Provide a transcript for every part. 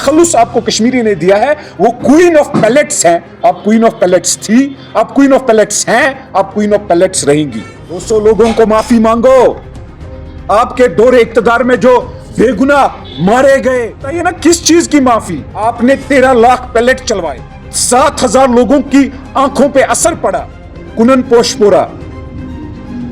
तखल्लुस आपको कश्मीरी ने दिया है वो क्वीन ऑफ पैलेट्स हैं। आप क्वीन ऑफ पैलेट्स थी, आप क्वीन ऑफ पैलेट्स हैं, आप क्वीन ऑफ पैलेट्स रहेंगी। 200 लोगों को माफी मांगो। आपके दौरे इक्तदार में जो बेगुनाह मारे गए, बताइए ना किस चीज की माफी? आपने 13 लाख पैलेट चलवाए, 7,000 लोगों की आंखों पे असर पड़ा, कुनन पोशपोरा।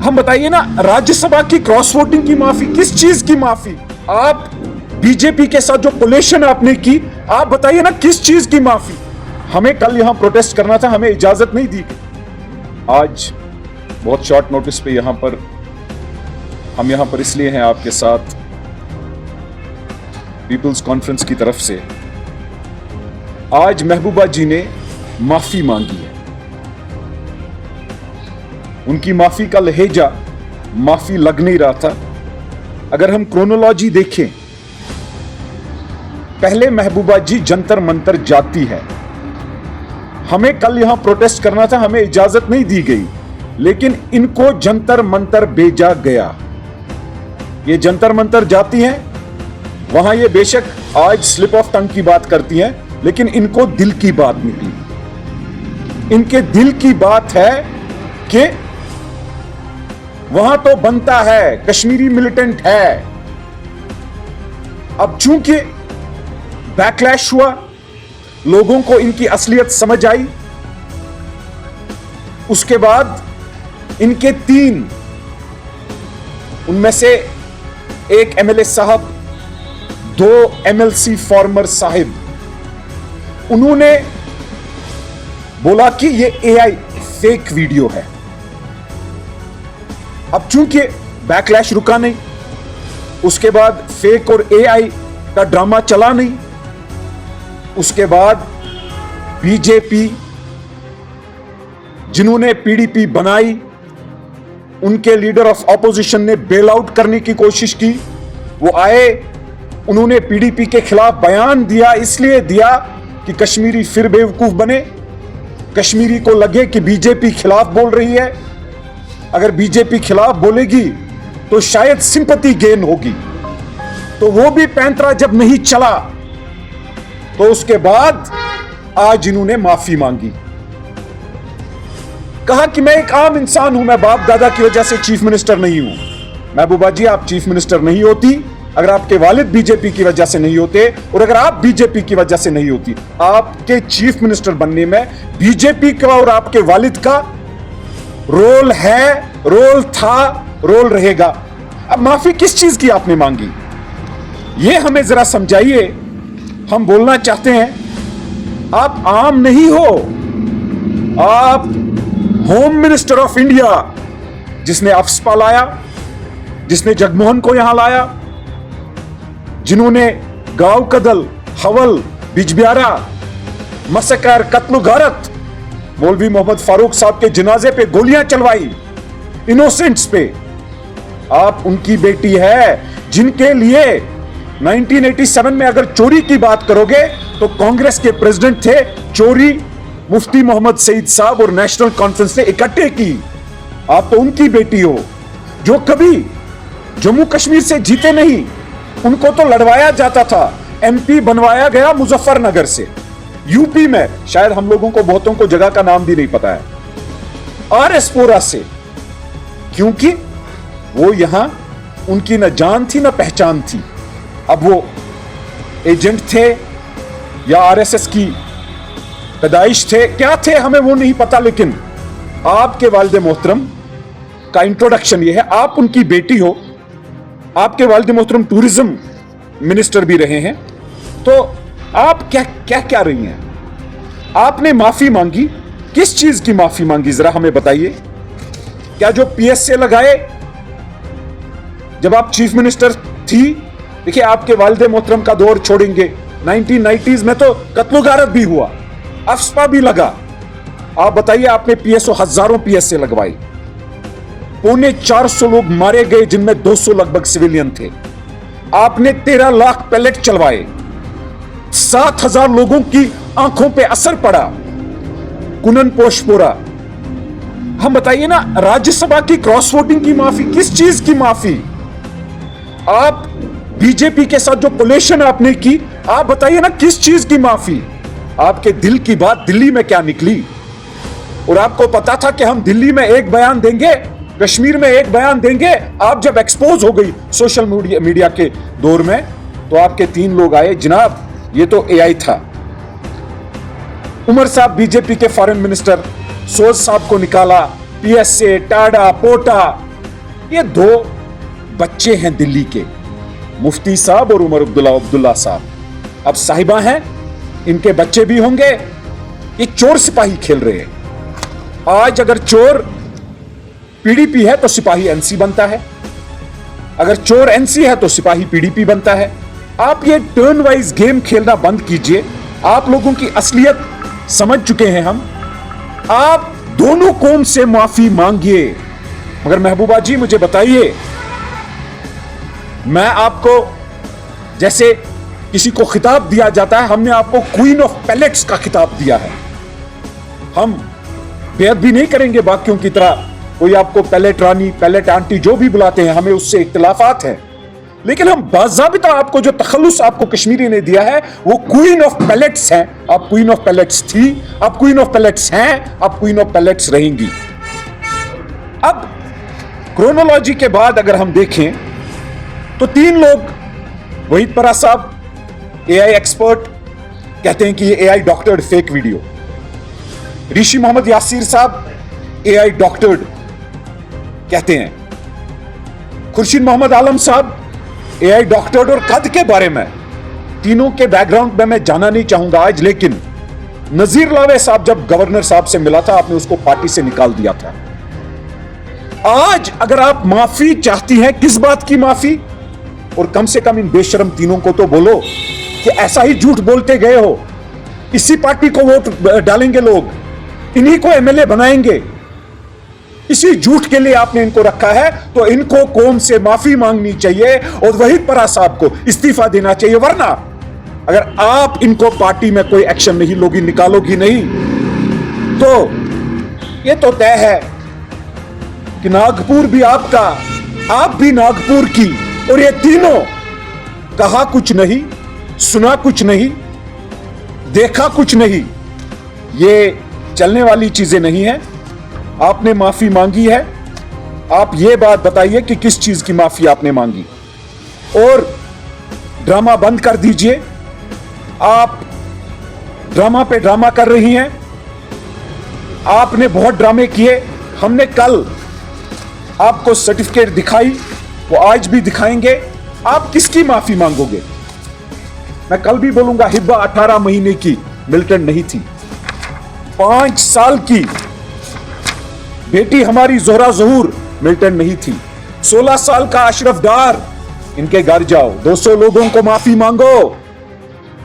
हम बताइए ना, राज्यसभा की क्रॉस वोटिंग की माफी, किस चीज की माफी? आप बीजेपी के साथ जो कोलेशन आपने की, आप बताइए ना किस चीज की माफी? हमें कल यहां प्रोटेस्ट करना था, हमें इजाजत नहीं दी गई। आज बहुत शॉर्ट नोटिस पे हम यहां पर इसलिए हैं आपके साथ, पीपल्स कॉन्फ्रेंस की तरफ से। आज महबूबा जी ने माफी मांगी है। उनकी माफी का लहेजा माफी लग नहीं रहा था। अगर हम क्रोनोलॉजी देखें, पहले महबूबा जी जंतर मंतर जाती है। हमें कल यहां प्रोटेस्ट करना था, हमें इजाजत नहीं दी गई, लेकिन इनको जंतर मंतर भेजा गया। ये जंतर मंतर जाती हैं, वहां ये बेशक आज स्लिप ऑफ टंग की बात करती हैं, लेकिन इनको दिल की बात निकली। इनके दिल की बात है कि वहां तो बनता है, कश्मीरी मिलिटेंट है। अब चूंकि बैकलैश हुआ, लोगों को इनकी असलियत समझ आई, उसके बाद इनके 3, उनमें से एक एमएलए साहब, 2 एमएलसी फॉर्मर साहिब, उन्होंने बोला कि ये एआई फेक वीडियो है। अब चूंकि बैकलैश रुका नहीं, उसके बाद फेक और एआई का ड्रामा चला नहीं, उसके बाद बीजेपी जिन्होंने पीडीपी बनाई, उनके लीडर ऑफ ऑपोजिशन ने बेल आउट करने की कोशिश की। वो आए, उन्होंने पीडीपी के खिलाफ बयान दिया, इसलिए दिया कि कश्मीरी फिर बेवकूफ बने, कश्मीरी को लगे कि बीजेपी खिलाफ बोल रही है। अगर बीजेपी खिलाफ बोलेगी तो शायद सिंपैथी गेन होगी। तो वो भी पैंतरा जब नहीं चला, तो उसके बाद आज इन्होंने माफी मांगी। कहा कि मैं एक आम इंसान हूं, मैं बाप दादा की वजह से चीफ मिनिस्टर नहीं हूं। महबूबा जी, आप चीफ मिनिस्टर नहीं होती अगर आपके वालिद बीजेपी की वजह से नहीं होते, और अगर आप बीजेपी की वजह से नहीं होती। आपके चीफ मिनिस्टर बनने में बीजेपी का और आपके वालिद का रोल है, रोल था, रोल रहेगा। अब माफी किस चीज की आपने मांगी, यह हमें जरा समझाइए। हम बोलना चाहते हैं, आप आम नहीं हो, आप होम मिनिस्टर ऑफ इंडिया, जिसने अफस्पा लाया, जिसने जगमोहन को यहां लाया, जिन्होंने गांव कदल, हवल, बिजबियारा, मसकर, कत्ल गारत, मौलवी मोहम्मद फारूक साहब के जनाजे पे गोलियां चलवाई, इनोसेंट्स पे। आप उनकी बेटी है, जिनके लिए 1987 में अगर चोरी की बात करोगे तो कांग्रेस के प्रेसिडेंट थे चोरी मुफ्ती मोहम्मद सईद साहब, और नेशनल कॉन्फ्रेंस ने इकट्ठे की। आप तो उनकी बेटी हो, जो कभी जम्मू कश्मीर से जीते नहीं, उनको तो लड़वाया जाता था। एमपी बनवाया गया मुजफ्फरनगर से, यूपी में, शायद हम लोगों को बहुतों को जगह का नाम भी नहीं पता है, आरएसपोरा से, क्योंकि वो यहां उनकी न जान थी न पहचान थी। अब वो एजेंट थे या आरएसएस की पैदाइश थे, क्या थे हमें वो नहीं पता, लेकिन आपके वालिद मोहतरम का इंट्रोडक्शन ये है। आप उनकी बेटी हो, आपके वालिद मोहतरम टूरिज्म मिनिस्टर भी रहे हैं, तो आप क्या रही हैं? आपने माफी मांगी, किस चीज की माफी मांगी जरा हमें बताइए। क्या जो पीएसए लगाए जब आप चीफ मिनिस्टर थी? देखिए, आपके वालिद मोहतरम का दौर छोड़ेंगे, 1990s में तो कत्ल गारत भी हुआ, अफस्पा भी लगा। आप बताइए, आपने पीएसओ हजारों पीएसए लगवाई, 450 लोग मारे गए, जिनमें 200 लगभग सिविलियन थे। आपने 13 लाख पैलेट चलवाए, 7,000 लोगों की आंखों पे असर पड़ा, कुनन पोशपोरा। हम बताइए ना, राज्यसभा की क्रॉस वोटिंग की माफी, किस चीज की माफी? आप बीजेपी के साथ जो कोलेशन आपने की, आप बताइए ना किस चीज की माफी? आपके दिल की बात दिल्ली में क्या निकली? और आपको पता था कि हम दिल्ली में एक बयान देंगे, कश्मीर में एक बयान देंगे। आप जब एक्सपोज हो गई सोशल मीडिया के दौर में, तो आपके 3 लोग आए, जनाब ये तो एआई था। उमर साहब बीजेपी के फॉरेन मिनिस्टर, सोज साहब को निकाला, पीएसए, टाडा, पोटा, ये 2 बच्चे हैं दिल्ली के, मुफ्ती साहब और उमर अब्दुल्ला साहब। अब साहिबा हैं, इनके बच्चे भी होंगे। ये चोर सिपाही खेल रहे हैं। आज अगर चोर पीडीपी है तो सिपाही एनसी बनता है, अगर चोर एनसी है तो सिपाही पीडीपी बनता है। आप ये टर्न वाइज गेम खेलना बंद कीजिए। आप लोगों की असलियत समझ चुके हैं हम। आप दोनों कौम से माफी मांगिए। मगर महबूबा जी मुझे बताइए, मैं आपको, जैसे किसी को खिताब दिया जाता है, हमने आपको क्वीन ऑफ पैलेट्स का खिताब दिया है। हम बेअदबी भी नहीं करेंगे बाकियों की तरह, कोई आपको पैलेट रानी, पैलेट आंटी जो भी बुलाते हैं, हमें उससे इख्तिलाफात हैं, लेकिन हम बाज़ाबिता आपको जो तखल्लुस आपको कश्मीरी ने दिया है वो क्वीन ऑफ पैलेट्स हैं। आप क्वीन ऑफ पैलेट्स थी, आप क्वीन ऑफ पैलेट्स हैं, आप क्वीन ऑफ पैलेट्स रहेंगी। अब क्रोनोलॉजी के बाद अगर हम देखें तो 3 लोग, वहीद परा साहब एआई एक्सपर्ट, कहते हैं कि ये एआई डॉक्टर्ड फेक वीडियो। ऋषि मोहम्मद यासीर साहब एआई डॉक्टर्ड कहते हैं। खुर्शीद मोहम्मद आलम साहब एआई डॉक्टर्ड और कद के बारे में, तीनों के बैकग्राउंड में मैं जाना नहीं चाहूंगा आज, लेकिन नजीर लावे साहब जब गवर्नर साहब से मिला था, आपने उसको पार्टी से निकाल दिया था। आज अगर आप माफी चाहती हैं, किस बात की माफी? और कम से कम इन बेशरम तीनों को तो बोलो कि ऐसा ही झूठ बोलते गए हो, इसी पार्टी को वोट डालेंगे लोग, इन्हीं को एमएलए बनाएंगे, इसी झूठ के लिए आपने इनको रखा है, तो इनको कौम से माफी मांगनी चाहिए और वहीद परा साहब को इस्तीफा देना चाहिए। वरना अगर आप इनको पार्टी में कोई एक्शन नहीं लोगी, निकालोगी नहीं, तो ये तो तय है कि नागपुर भी आपका, आप भी नागपुर की, और ये तीनों कहा कुछ नहीं, सुना कुछ नहीं, देखा कुछ नहीं, ये चलने वाली चीजें नहीं है। आपने माफी मांगी है, आप ये बात बताइए कि किस चीज की माफी आपने मांगी, और ड्रामा बंद कर दीजिए। आप ड्रामा पे ड्रामा कर रही हैं, आपने बहुत ड्रामे किए। हमने कल आपको सर्टिफिकेट दिखाई, वो आज भी दिखाएंगे। आप किसकी माफी मांगोगे? मैं कल भी बोलूंगा, हिब्बा 18 महीने की मिलिटेंट नहीं थी, 5 साल की बेटी हमारी जोहरा जहूर मिलिटेंट नहीं थी, 16 साल का अशरफ डार, इनके घर जाओ, 200 लोगों को माफी मांगो।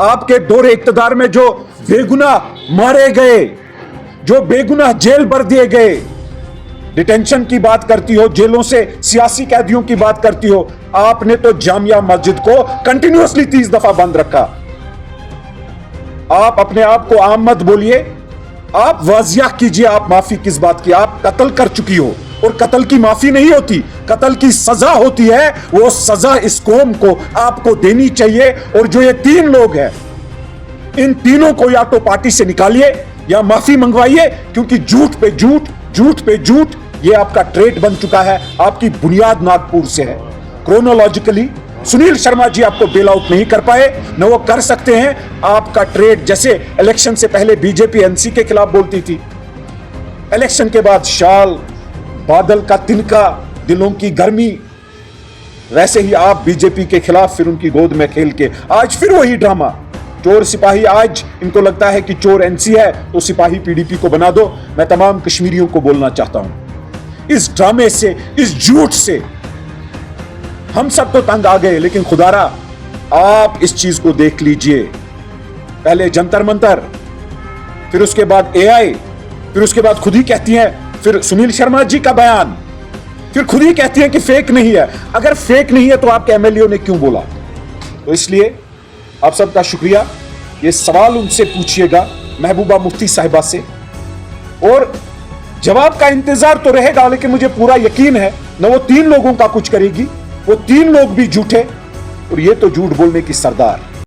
आपके दौरे इक्तदार में जो बेगुनाह मारे गए, जो बेगुनाह जेल भर दिए गए, डिटेंशन की बात करती हो, जेलों से सियासी कैदियों की बात करती हो, आपने तो जामिया मस्जिद को कंटिन्यूअसली 30 दफा बंद रखा। आप अपने आप को आम मत बोलिए, आप वाजिया कीजिए आप माफी किस बात की। आप कत्ल कर चुकी हो, और कत्ल की माफी नहीं होती, कत्ल की सजा होती है। वो सजा इस कौम को आपको देनी चाहिए। और जो ये 3 लोग हैं, इन तीनों को या तो पार्टी से निकालिए या माफी मंगवाइए, क्योंकि झूठ पे झूठ, झूठ पे झूठ, ये आपका ट्रेड बन चुका है। आपकी बुनियाद नागपुर से है। क्रोनोलॉजिकली सुनील शर्मा जी आपको बेल आउट नहीं कर पाए, न वो कर सकते हैं। आपका ट्रेड, जैसे इलेक्शन से पहले बीजेपी एनसी के खिलाफ बोलती थी, इलेक्शन के बाद शाल, बादल का तिनका, दिलों की गर्मी, वैसे ही आप बीजेपी के खिलाफ फिर उनकी गोद में खेल के आज फिर वही ड्रामा। चोर सिपाही, आज इनको लगता है कि चोर एनसी है तो सिपाही पीडीपी को बना दो। मैं तमाम कश्मीरियों को बोलना चाहता हूं, इस ड्रामे से, इस झूठ से हम सब तो तंग आ गए, लेकिन खुदारा आप इस चीज को देख लीजिए। पहले जंतर मंतर, फिर उसके बाद एआई, फिर उसके बाद खुद ही कहती हैं, फिर सुनील शर्मा जी का बयान, फिर खुद ही कहती हैं कि फेक नहीं है। अगर फेक नहीं है तो आपके एमएलए ने क्यों बोला? तो इसलिए आप सबका शुक्रिया। ये सवाल उनसे पूछिएगा, महबूबा मुफ्ती साहिबा से, और जवाब का इंतजार तो रहेगा, लेकिन मुझे पूरा यकीन है न वो 3 लोगों का कुछ करेगी। वो 3 लोग भी झूठे, और ये तो झूठ बोलने की सरदार।